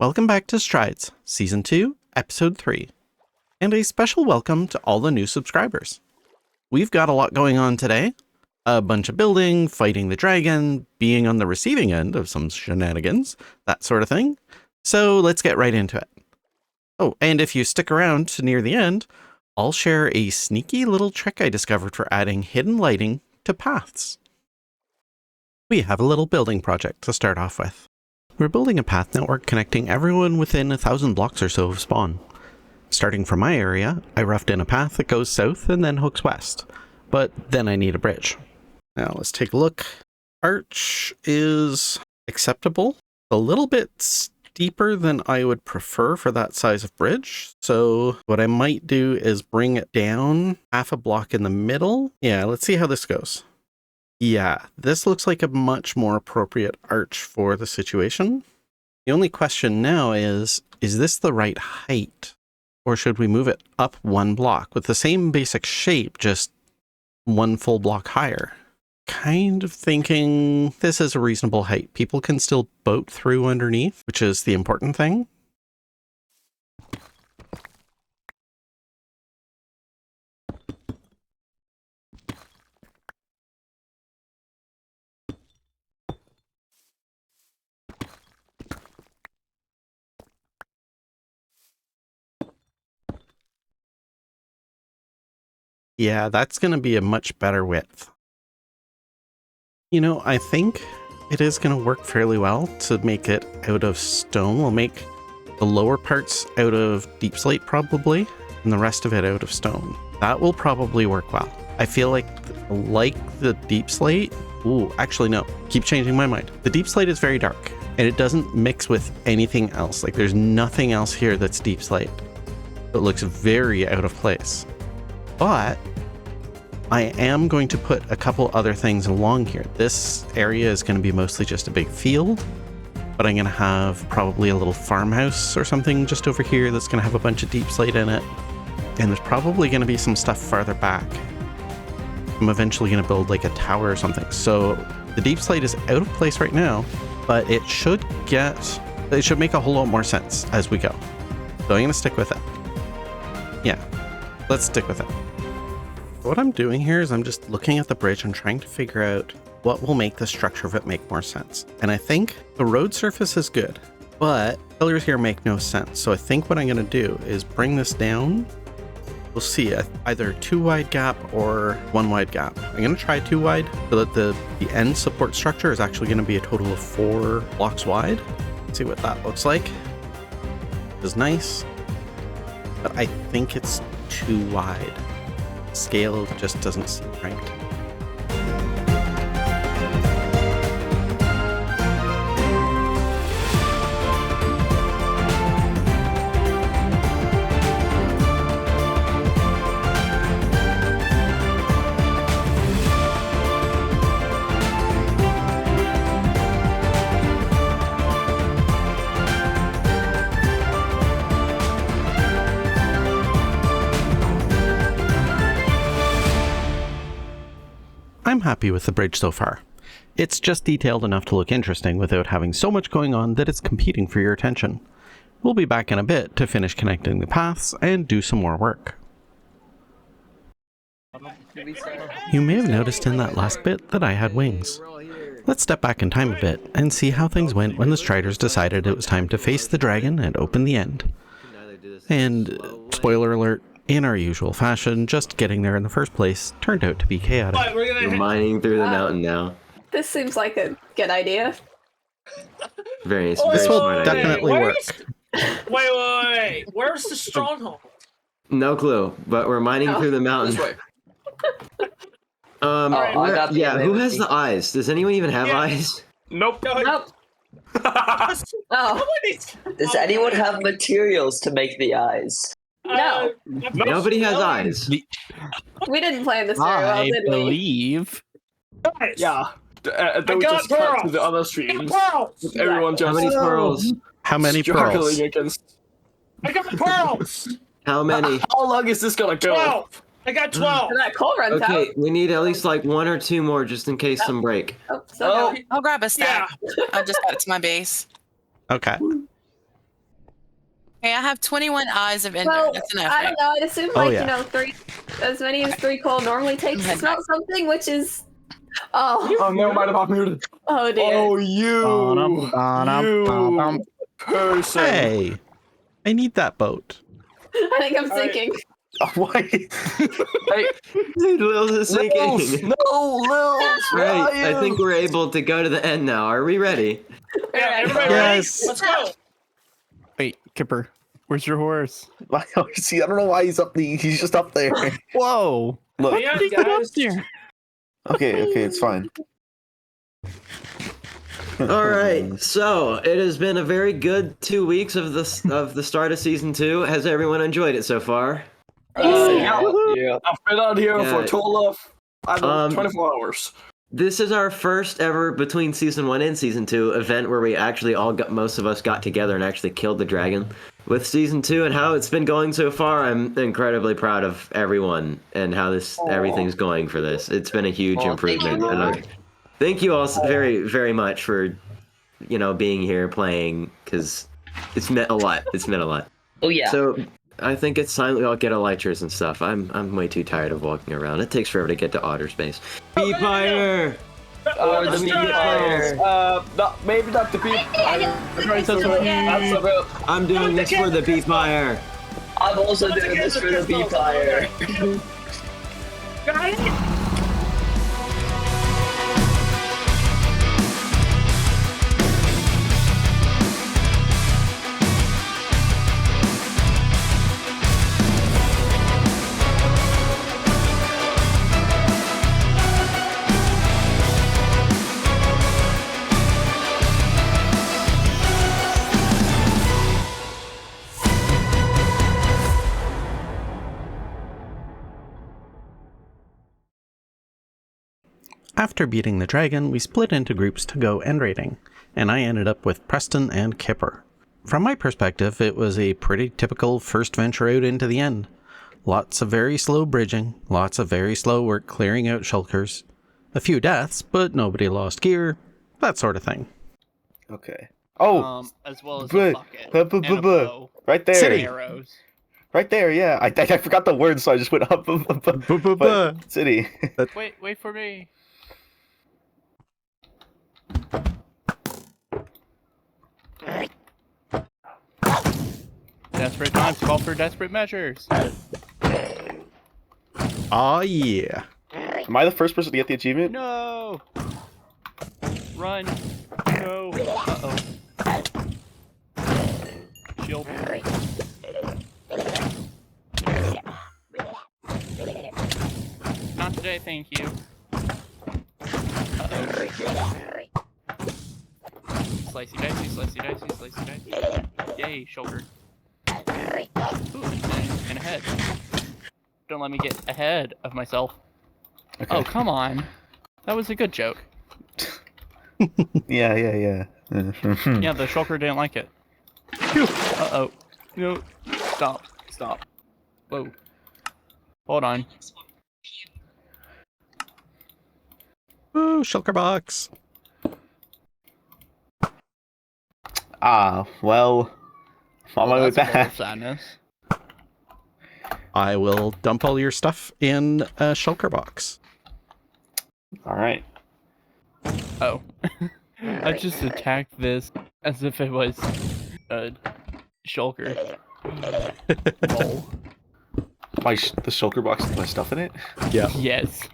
Welcome back to Strides, Season 2, Episode 3, and a special welcome to all the new subscribers. We've got a lot going on today. A bunch of building, fighting the dragon, being on the receiving end of some shenanigans, that sort of thing. So let's get right into it. Oh, and if you stick around to near the end, I'll share a sneaky little trick I discovered for adding hidden lighting to paths. We have a little building project to start off with. We're building a path network connecting everyone within 1,000 blocks or so of spawn. Starting from my area, I roughed in a path that goes south and then hooks west, but then I need a bridge. Now let's take a look. Arch is acceptable, a little bit steeper than I would prefer for that size of bridge. So what I might do is bring it down half a block in the middle. Yeah, let's see how this goes. Yeah, this looks like a much more appropriate arch for the situation. The only question now is this the right height? Or should we move it up one block with the same basic shape, just one full block higher? Kind of thinking this is a reasonable height. People can still boat through underneath, which is the important thing. Yeah, that's going to be a much better width. You know, I think it is going to work fairly well to make it out of stone. We'll make the lower parts out of deep slate probably, and the rest of it out of stone. That will probably work well. I feel like the deep slate. Ooh, actually no, keep changing my mind. The deep slate is very dark and it doesn't mix with anything else. Like there's nothing else here that's deep slate. It looks very out of place. But I am going to put a couple other things along here. This area is going to be mostly just a big field, but I'm going to have probably a little farmhouse or something just over here that's going to have a bunch of deep slate in it. And there's probably going to be some stuff farther back. I'm eventually going to build like a tower or something. So the deep slate is out of place right now, but it should make a whole lot more sense as we go. So I'm going to stick with it. Yeah, let's stick with it. What I'm doing here is I'm just looking at the bridge and trying to figure out what will make the structure of it make more sense. And I think the road surface is good, but pillars here make no sense. So I think what I'm going to do is bring this down. We'll see either 2 wide gap or 1 wide gap. I'm going to try 2 wide so that the end support structure is actually going to be a total of 4 blocks wide. Let's see what that looks like. It's nice, but I think it's too wide. Scale just doesn't seem right. I'm happy with the bridge so far. It's just detailed enough to look interesting without having so much going on that it's competing for your attention. We'll be back in a bit to finish connecting the paths and do some more work. You may have noticed in that last bit that I had wings. Let's step back in time a bit and see how things went when the Striders decided it was time to face the dragon and open the end. And, spoiler alert, in our usual fashion, just getting there in the first place turned out to be chaotic. We're mining through the mountain now. This seems like a good idea. This will definitely work. Wait. Where's the stronghold? No clue, but we're mining through the mountain. Who has the eyes? Does anyone even have eyes? Nope. Oh. Does anyone have materials to make the eyes? No. Nobody has eyes. We didn't plan this very well, did we? believe. Guys, Yeah. I They got just cut pearls. to the other stream. Pearls. Everyone just How many pearls? How many pearls? struggling against. I got pearls. How many? How long is this gonna go? 12. I got 12. So that coal runs out. Okay, we need at least like 1 or 2 more just in case some break. Oh, Oh, I'll grab a stack. I just got it to my base. Okay. Okay, I have 21 eyes of ender. Well, That's enough, I right? don't know. I'd assume, Oh, like, yeah. you know, as many as 3 coal normally takes to heading smelt something, which is. Oh, Oh, never mind about muted. oh dear. Oh, you person. Hey, I need that boat. I think I'm sinking. Why? Hey, Lils is sinking. Lils, no, Lils. Right, I think we're able to go to the end now. Are we ready? Yeah, everybody Yes. ready? Let's go. Wait, Kipper, where's your horse? See, I don't know why he's up. He's just up there. Whoa! Look. Yeah, How did he get up guys. there? Okay, it's fine. All right, so it has been a very good 2 weeks of the start of season 2. Has everyone enjoyed it so far? Yeah. I've been on here for Yeah. a total of, I don't know, Um, 24 hours. This is our first ever between season 1 and season 2 event where we actually most of us got together and actually killed the dragon. With season 2 and how it's been going so far, I'm incredibly proud of everyone and how everything's going for this. It's been a huge Aw, improvement. thank you. And thank you all very, very much for, being here playing, because it's meant a lot. It's meant a lot. Oh yeah. So I think it's time we all get elytras and stuff. I'm way too tired of walking around. It takes forever to get to otter space. Bee Pyre! Or the Let's bee get fire. Maybe not the bee. I'm doing this for the Bee Pyre. I'm also doing this for the bee fire. Guys, After beating the dragon, we split into groups to go end raiding, and I ended up with Preston and Kipper. From my perspective, it was a pretty typical first venture out into the end. Lots of very slow bridging, lots of very slow work clearing out shulkers, a few deaths, but nobody lost gear, that sort of thing. Okay. Oh, As well as but- a bucket and a bow, right there. City. arrows. Right there, yeah. I forgot the word, so I just went up. But city. Wait for me. Desperate times call for desperate measures. Aw yeah. Am I the first person to get the achievement? No! Run! No! Uh-oh. Shield. Not today, thank you. Uh-oh. Slicey dicey, slicey dicey, slicey dicey. Yay, shoulder. Ooh, and ahead. Don't let me get ahead of myself. Okay. Oh, come on. That was a good joke. Yeah. Yeah, the shulker didn't like it. Uh-oh. No. Stop. Whoa. Hold on. Ooh, shulker box. Well, on my way That's a bowl of back. sadness. I will dump all your stuff in a shulker box. All right. Oh. I just attacked this as if it was a shulker. Lol. The shulker box with my stuff in it? Yeah. Yes.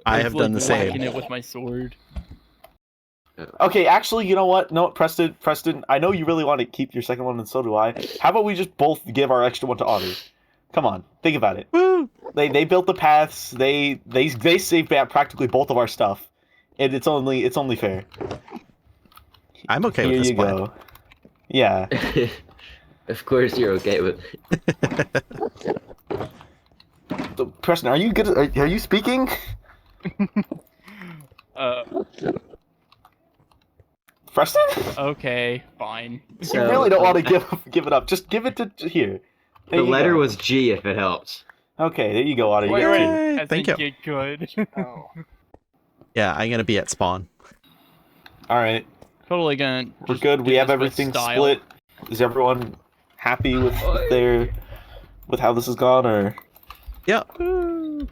I have done the Whacking same. it with my sword. Okay, actually, you know what? No, Preston, I know you really want to keep your second one, and so do I. How about we just both give our extra one to Otter? Come on, think about it. Woo! They built the paths. They saved practically both of our stuff, and it's only fair. I'm okay Here with this you plan. go. Yeah. Of course you're okay with it. So, Preston, are you good? Are you speaking? Preston? Okay, fine. You really don't want to give it up. Just give it to here. There The you letter go. was G if it helps. Okay, there you go, Otter. You Wait, get two. Yay, I thank think you. it could. Yeah, I'm gonna be at spawn. All right, Totally gonna. we're just good. do We have this with everything style. split. Is everyone happy with how this has gone, or? Yeah. All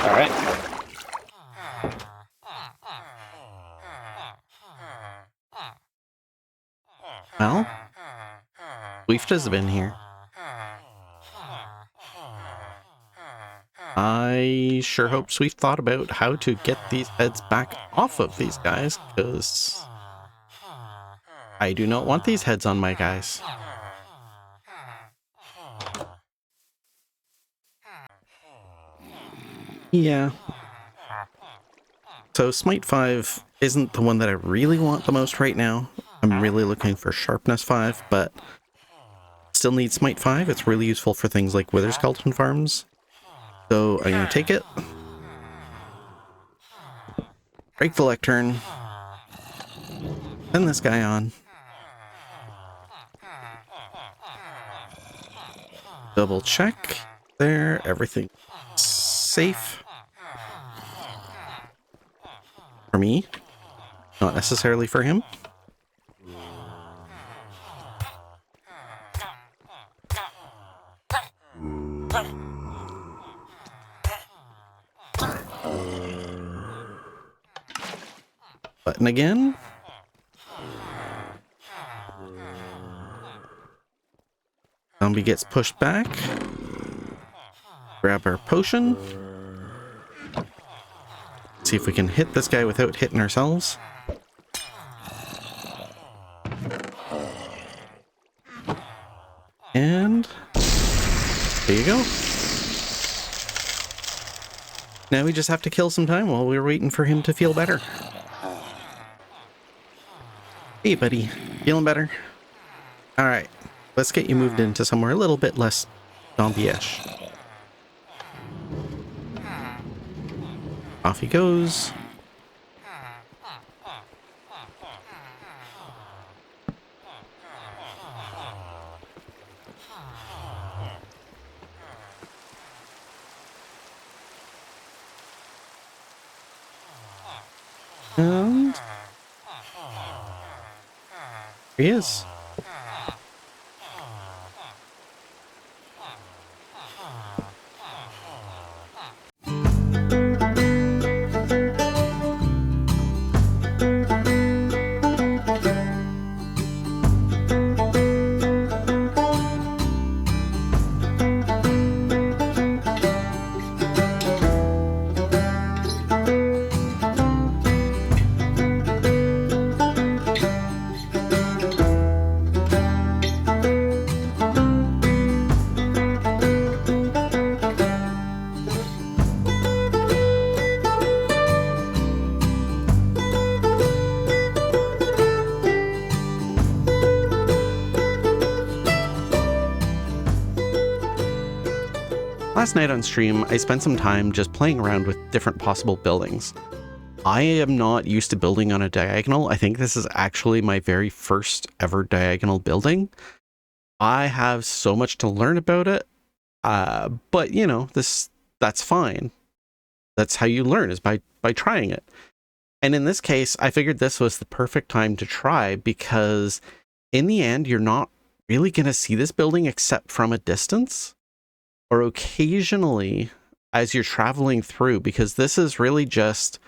right. Well, Swift has been here. I sure hope Swift thought about how to get these heads back off of these guys, because I do not want these heads on my guys. Yeah. So Smite 5 isn't the one that I really want the most right now. I'm really looking for Sharpness 5, but still need Smite 5. It's really useful for things like Wither Skeleton farms. So I'm going to take it. Break the lectern. Send this guy on. Double check. There, everything safe. For me, not necessarily for him. Button again. Zombie gets pushed back. Grab our potion. See if we can hit this guy without hitting ourselves. And there you go. Now we just have to kill some time while we're waiting for him to feel better. Hey buddy, feeling better? Alright, let's get you moved into somewhere a little bit less zombie-ish. Off he goes. And here he is. Last night on stream, I spent some time just playing around with different possible buildings. I am not used to building on a diagonal. I think this is actually my very first ever diagonal building. I have so much to learn about it, but you know, that's fine. That's how you learn, is by trying it. And in this case, I figured this was the perfect time to try, because in the end, you're not really going to see this building except from a distance, or occasionally as you're traveling through, because this is really just,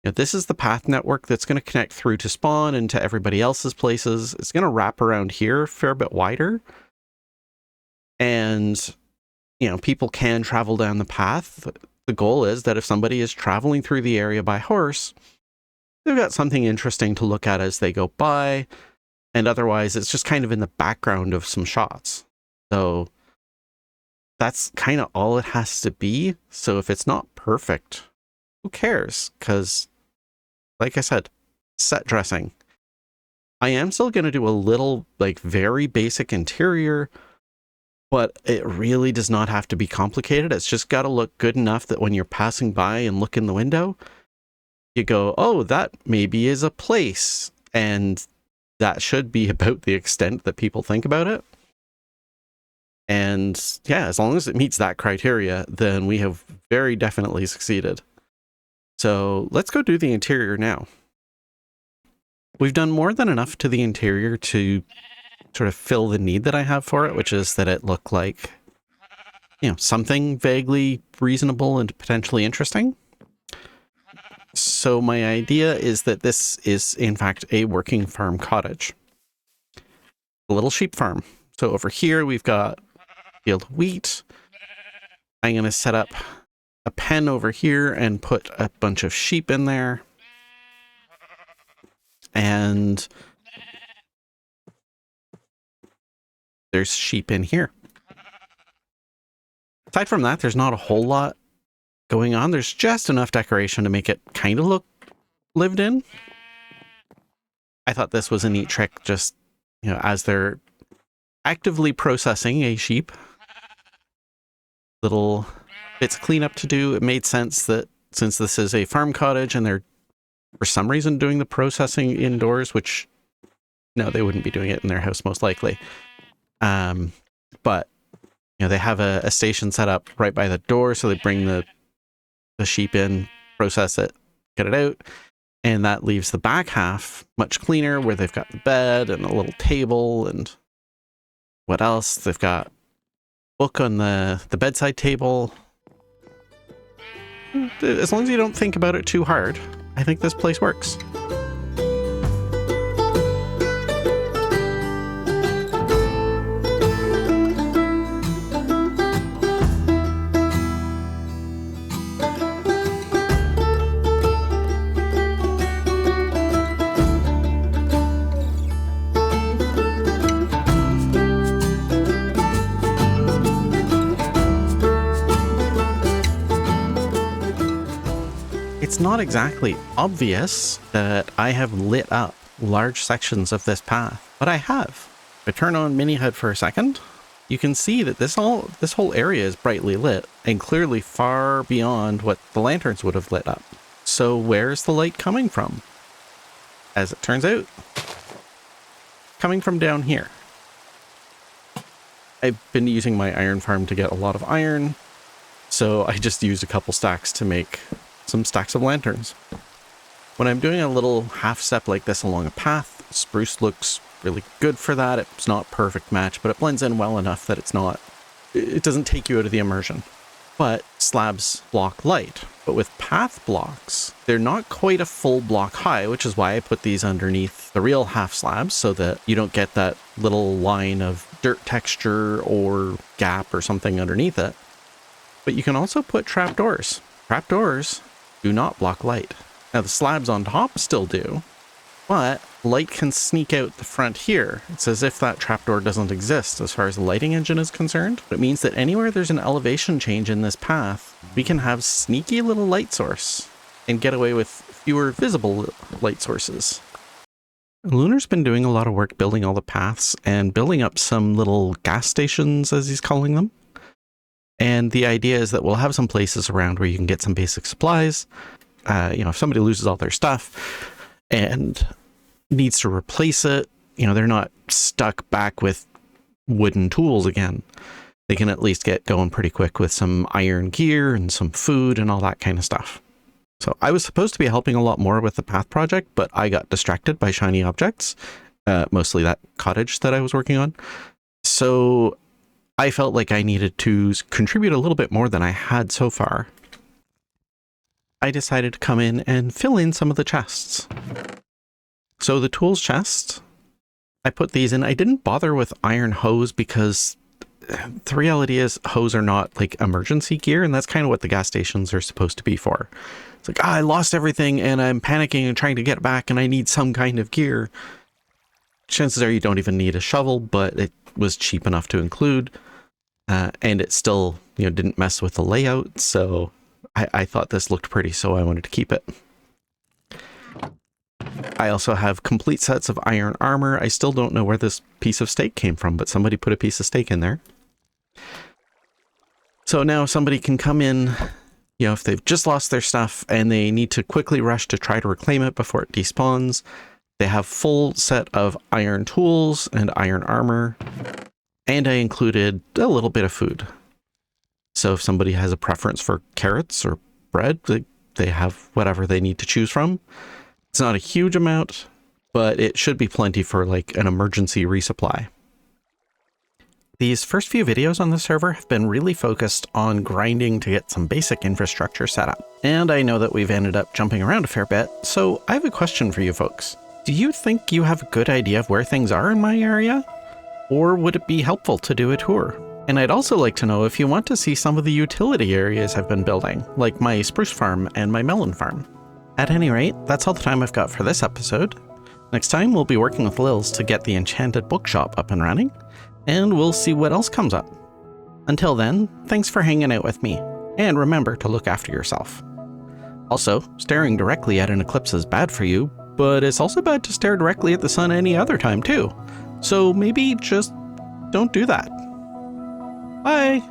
you know, this is the path network that's going to connect through to spawn and to everybody else's places. It's going to wrap around here a fair bit wider. And, you know, people can travel down the path. The goal is that if somebody is traveling through the area by horse, they've got something interesting to look at as they go by. And otherwise, it's just kind of in the background of some shots. So that's kind of all it has to be. So if it's not perfect, who cares? Because, like I said, set dressing. I am still going to do a little, like, very basic interior, but it really does not have to be complicated. It's just got to look good enough that when you're passing by and look in the window, you go, oh, that maybe is a place. And that should be about the extent that people think about it. And yeah, as long as it meets that criteria, then we have very definitely succeeded. So let's go do the interior now. We've done more than enough to the interior to sort of fill the need that I have for it, which is that it look like, you know, something vaguely reasonable and potentially interesting. So my idea is that this is, in fact, a working farm cottage. A little sheep farm. So over here, we've got a field of wheat. I'm going to set up a pen over here and put a bunch of sheep in there. And there's sheep in here. Aside from that, there's not a whole lot going on. There's just enough decoration to make it kind of look lived in. I thought this was a neat trick, just, you know, as they're actively processing a sheep, little bits of cleanup to do. It made sense that since this is a farm cottage and they're for some reason doing the processing indoors, which no, they wouldn't be doing it in their house most likely. But you know, they have a station set up right by the door, so they bring the sheep in, process it, get it out, and that leaves the back half much cleaner, where they've got the bed and a little table and what else? They've got a book on the bedside table. As long as you don't think about it too hard, I think this place works. It's not exactly obvious that I have lit up large sections of this path, but I have. If I turn on Mini HUD for a second, you can see that this whole area is brightly lit and clearly far beyond what the lanterns would have lit up. So where's the light coming from? As it turns out, coming from down here. I've been using my iron farm to get a lot of iron, so I just used a couple stacks to make some stacks of lanterns. When I'm doing a little half step like this along a path, spruce looks really good for that. It's not a perfect match, but it blends in well enough that it doesn't take you out of the immersion. But slabs block light. But with path blocks, they're not quite a full block high, which is why I put these underneath the real half slabs so that you don't get that little line of dirt texture or gap or something underneath it. But you can also put trapdoors. Trapdoors do not block light. Now the slabs on top still do, but light can sneak out the front here. It's as if that trapdoor doesn't exist as far as the lighting engine is concerned. It means that anywhere there's an elevation change in this path, we can have sneaky little light source and get away with fewer visible light sources. Lunar's been doing a lot of work building all the paths and building up some little gas stations, as he's calling them. And the idea is that we'll have some places around where you can get some basic supplies. If somebody loses all their stuff and needs to replace it, they're not stuck back with wooden tools again. They can at least get going pretty quick with some iron gear and some food and all that kind of stuff. So I was supposed to be helping a lot more with the path project, but I got distracted by shiny objects, mostly that cottage that I was working on. So I felt like I needed to contribute a little bit more than I had so far. I decided to come in and fill in some of the chests. So the tools chest, I put these in. I didn't bother with iron hose because the reality is hose are not like emergency gear, and that's kind of what the gas stations are supposed to be for. It's like, I lost everything and I'm panicking and trying to get it back and I need some kind of gear. Chances are you don't even need a shovel, but it was cheap enough to include. And it still, didn't mess with the layout. So I thought this looked pretty, so I wanted to keep it. I also have complete sets of iron armor. I still don't know where this piece of steak came from, but somebody put a piece of steak in there. So now somebody can come in, if they've just lost their stuff and they need to quickly rush to try to reclaim it before it despawns. They have full set of iron tools and iron armor. And I included a little bit of food. So if somebody has a preference for carrots or bread, they have whatever they need to choose from. It's not a huge amount, but it should be plenty for like an emergency resupply. These first few videos on the server have been really focused on grinding to get some basic infrastructure set up. And I know that we've ended up jumping around a fair bit, so I have a question for you folks. Do you think you have a good idea of where things are in my area? Or would it be helpful to do a tour? And I'd also like to know if you want to see some of the utility areas I've been building, like my spruce farm and my melon farm. At any rate, that's all the time I've got for this episode. Next time we'll be working with Lils to get the enchanted bookshop up and running, and we'll see what else comes up. Until then, thanks for hanging out with me, and remember to look after yourself. Also, staring directly at an eclipse is bad for you, but it's also bad to stare directly at the sun any other time too. So maybe just don't do that. Bye!